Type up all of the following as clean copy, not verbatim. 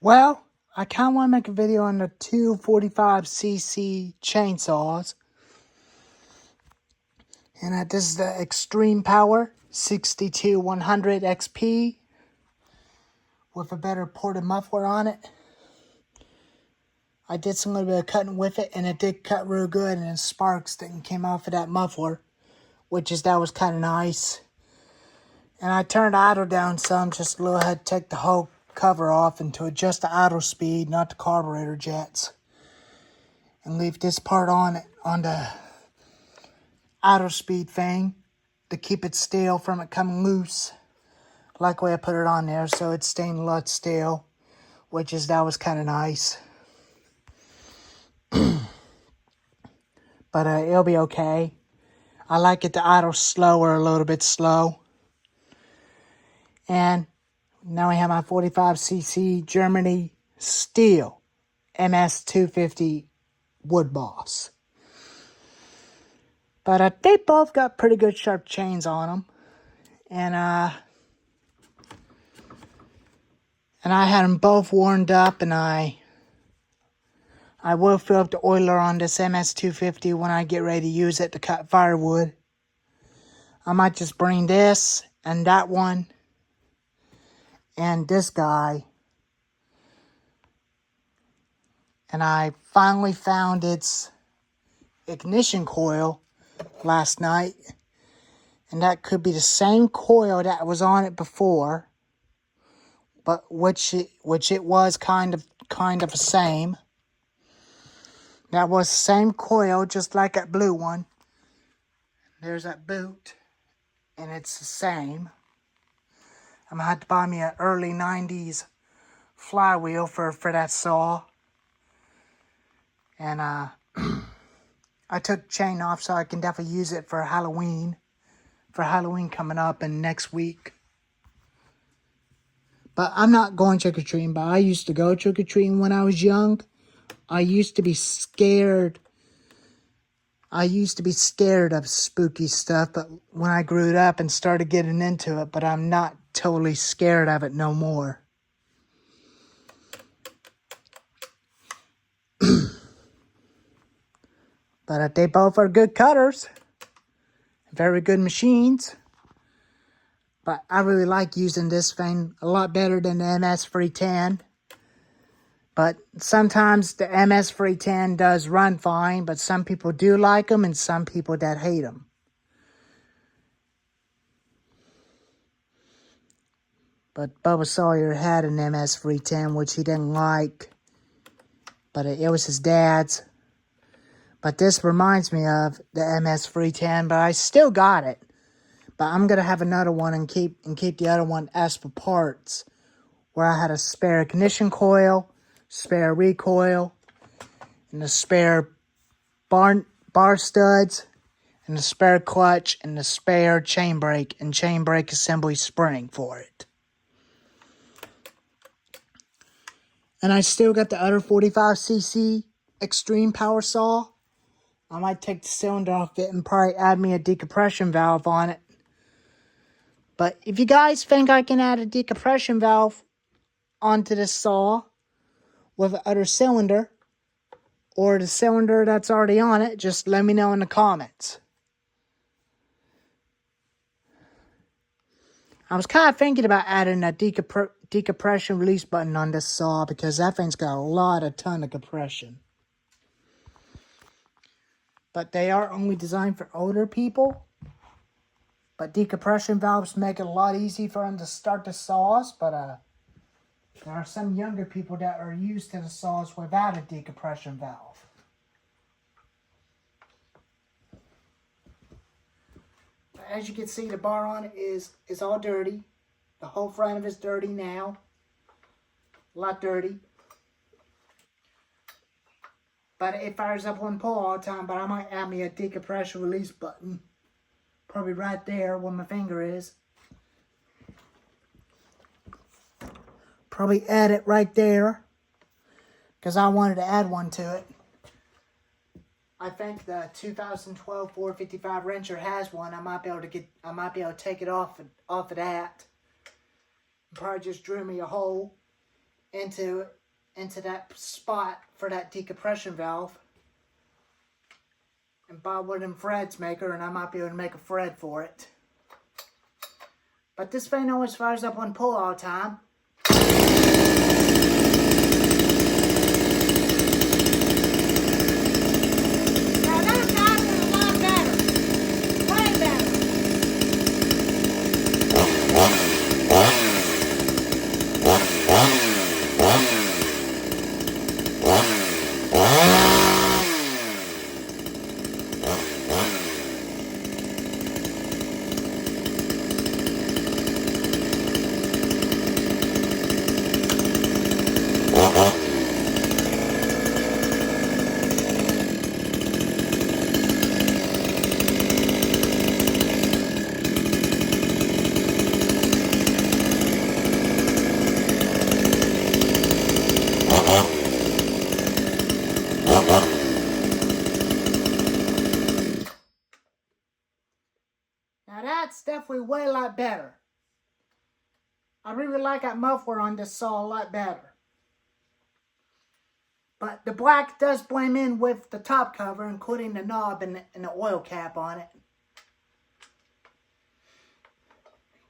Well, I kind of want to make a video on the two 45cc chainsaws. And this is the Extreme Power 62100 XP with a better ported muffler on it. I did some little bit of cutting with it, and it did cut real good, and sparks that came off of that muffler, that was kind of nice. And I turned the idle down some, just a little ahead to take the whole cover off and to adjust the idle speed, not the carburetor jets. And leave this part on the idle speed thing to keep it still from it coming loose. Like the way I put it on there, so it's staying lot still, that was kind of nice. But it'll be okay. I like it to idle slower, a little bit slow. And now I have my 45cc Germany stihl MS250 wood boss. But they both got pretty good sharp chains on them. And I had them both warmed up, and I will fill up the oiler on this MS250 when I get ready to use it to cut firewood. I might just bring this and that one and this guy. And I finally found its ignition coil last night. And that could be the same coil that was on it before, but which it was kind of the same. That was the same coil, just like that blue one. There's that boot, and it's the same. I'm gonna have to buy me an early 90s flywheel for that saw. And I took the chain off so I can definitely use it for Halloween. For Halloween coming up in next week. But I'm not going trick-or-treating, but I used to go trick-or-treating when I was young. I used to be scared. I used to be scared of spooky stuff, but when I grew up and started getting into it, but I'm not totally scared of it no more. But they both are good cutters. Very good machines. But I really like using this thing a lot better than the MS310. But sometimes the MS310 does run fine, but some people do like them and some people that hate them. But Bubba Sawyer had an MS310, which he didn't like. But it was his dad's. But this reminds me of the MS310, but I still got it. But I'm going to have another one and keep the other one as for parts. Where I had a spare ignition coil, spare recoil, and the spare bar studs, and the spare clutch, and the spare chain brake and chain brake assembly spring for it. And I still got the other 45cc Extreme Power saw. I might take the cylinder off it and probably add me a decompression valve on it. But if you guys think I can add a decompression valve onto this saw with the other cylinder, or the cylinder that's already on it, just let me know in the comments. I was kind of thinking about adding a decompression release button on this saw, because that thing's got a ton of compression. But they are only designed for older people. But decompression valves make it a lot easier for them to start the saws. But there are some younger people that are used to the saws without a decompression valve. But as you can see, the bar on it is all dirty. The whole front of it's dirty now. A lot dirty. But it fires up one pull all the time. But I might add me a decompression release button. Probably right there where my finger is. Probably add it right there. Because I wanted to add one to it. I think the 2012 455 wrencher has one. I might be able to take it off of that. Probably just drill me a hole into that spot for that decompression valve and buy one of them threads maker, and I might be able to make a thread for it. But this thing always fires up on pull all the time. Now that's definitely way a lot better. I really like that muffler on this saw a lot better. But the black does blend in with the top cover, including the knob and the oil cap on it.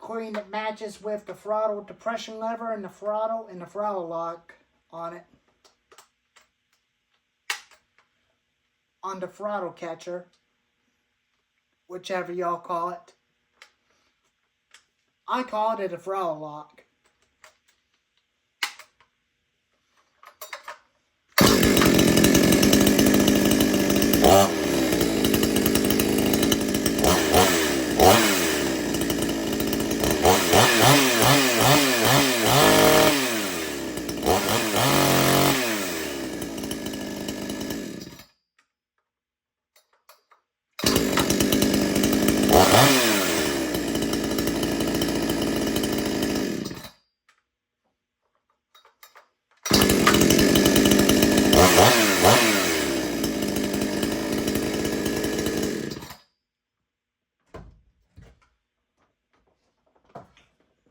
Including it matches with the throttle depression lever and the throttle lock on it. On the throttle catcher, whichever y'all call it. I called it a throttle lock.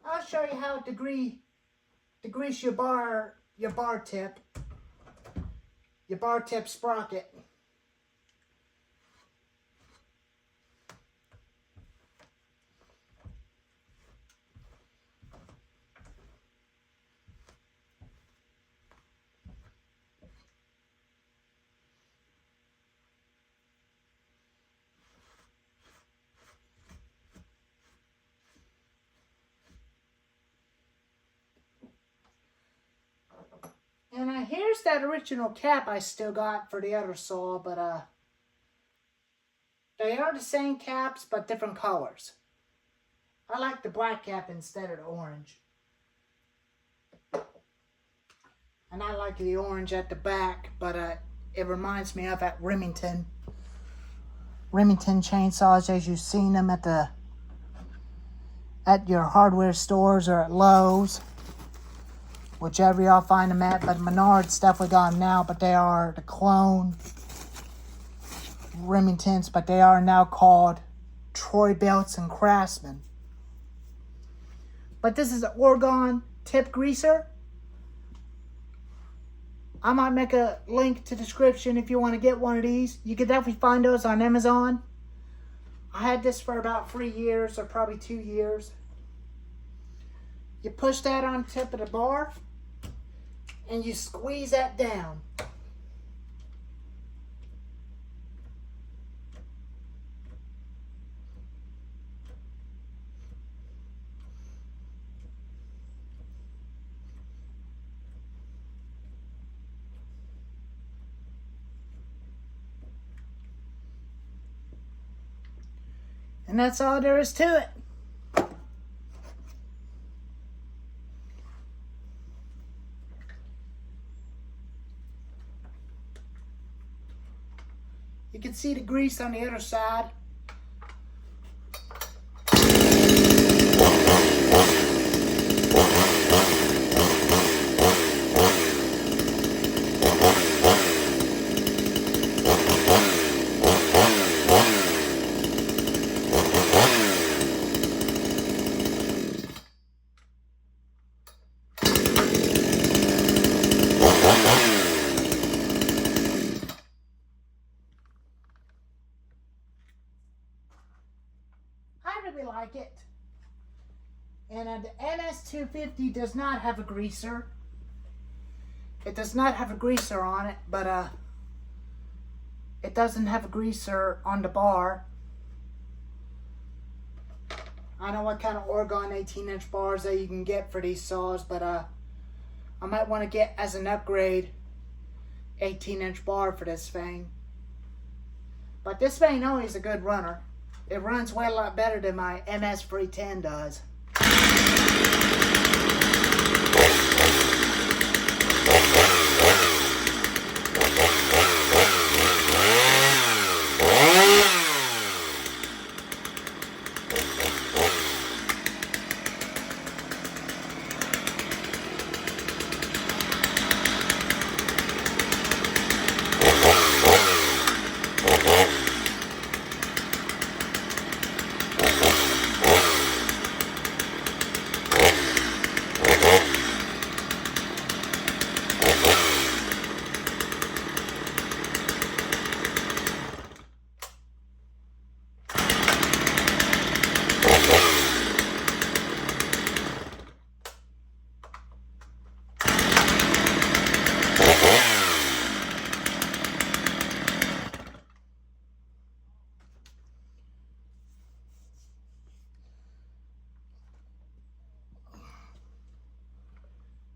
I'll show you how to grease your bar tip sprocket. And here's that original cap I still got for the other saw, but they are the same caps but different colors. I like the black cap instead of the orange. And I like the orange at the back, but it reminds me of that Remington chainsaws as you've seen them at your hardware stores or at Lowe's. Whichever y'all find them at, but Menards definitely got them now, but they are the clone Remingtons, but they are now called Troy Belts and Craftsman. But this is an Oregon tip greaser. I might make a link to the description if you want to get one of these. You can definitely find those on Amazon. I had this for about 3 years, or probably 2 years. You push that on the tip of the bar, and you squeeze that down. And that's all there is to it. You can see the grease on the other side. 250 does not have a greaser. It does not have a greaser on it, but it doesn't have a greaser on the bar. I don't know what kind of Oregon 18-inch bars that you can get for these saws, but I might want to get as an upgrade 18-inch bar for this thing. But this thing always a good runner. It runs way a lot better than my MS310 does.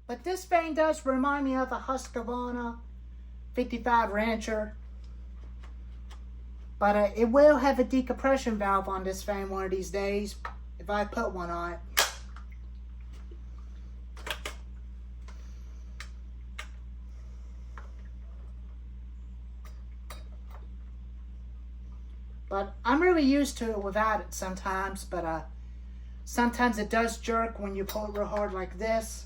But this thing does remind me of a Husqvarna 55 Rancher. But it will have a decompression valve on this thing one of these days, if I put one on it. But I'm really used to it without it sometimes, but sometimes it does jerk when you pull it real hard like this.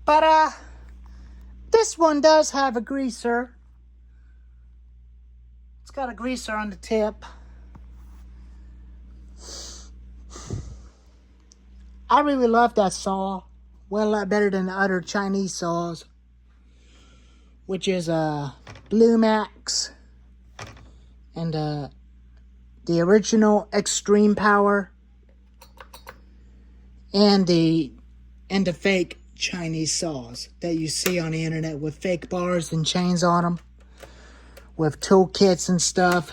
But this one does have a greaser. It's got a greaser on the tip. I really love that saw. Well, a lot better than the other Chinese saws, which is Blue Max and the original Extreme Power and the fake Chinese saws that you see on the internet with fake bars and chains on them, with toolkits and stuff.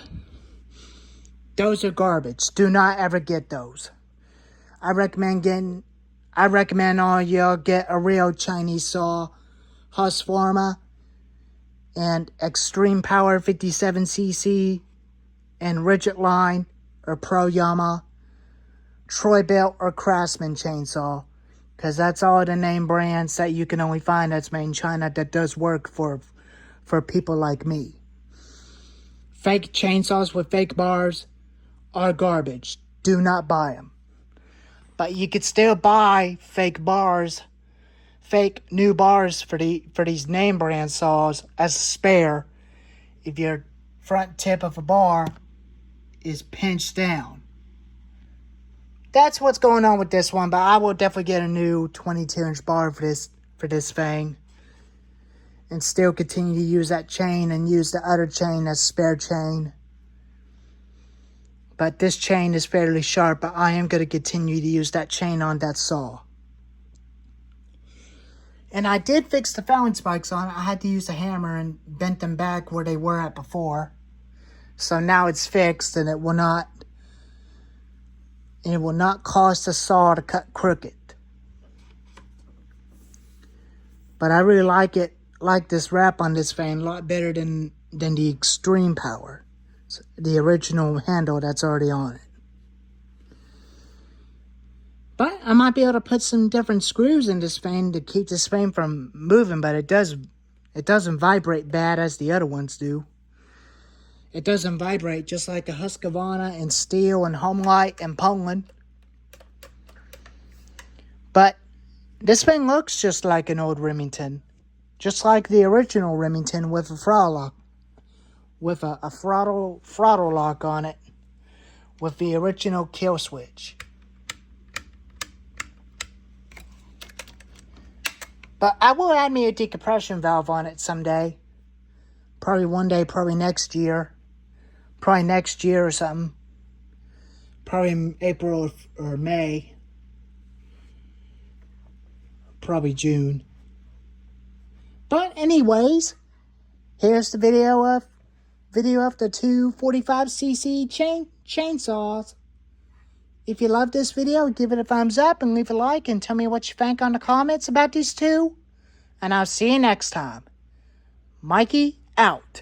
Those are garbage. Do not ever get those. I recommend all y'all get a real Chinese saw, Husqvarna and Extreme Power 57cc and Rigid Line or Pro Yama, Troy Belt or Craftsman chainsaw. Because that's all the name brands that you can only find that's made in China that does work for people like me. Fake chainsaws with fake bars are garbage. Do not buy them. But you could still buy fake bars, fake new bars for these name brand saws as a spare if your front tip of a bar is pinched down. That's what's going on with this one, but I will definitely get a new 22-inch bar for this thing. And still continue to use that chain and use the other chain as spare chain. But this chain is fairly sharp, but I am going to continue to use that chain on that saw. And I did fix the Fallon spikes on it. I had to use a hammer and bent them back where they were at before. So now it's fixed and it will not cause the saw to cut crooked. But I really like this wrap on this thing a lot better than the Extreme Power. The original handle that's already on it. But I might be able to put some different screws in this thing to keep this thing from moving, but it doesn't vibrate bad as the other ones do. It doesn't vibrate just like a Husqvarna and Stihl and Homelight and Poland. But this thing looks just like an old Remington. Just like the original Remington with a throttle lock. With a throttle lock on it. With the original kill switch. But I will add me a decompression valve on it someday. Probably one day, probably next year. Probably next year or something. Probably in April or May. Probably June. But anyways, here's the video of the two 45cc chainsaws. If you love this video, give it a thumbs up and leave a like and tell me what you think on the comments about these two. And I'll see you next time. Mikey out.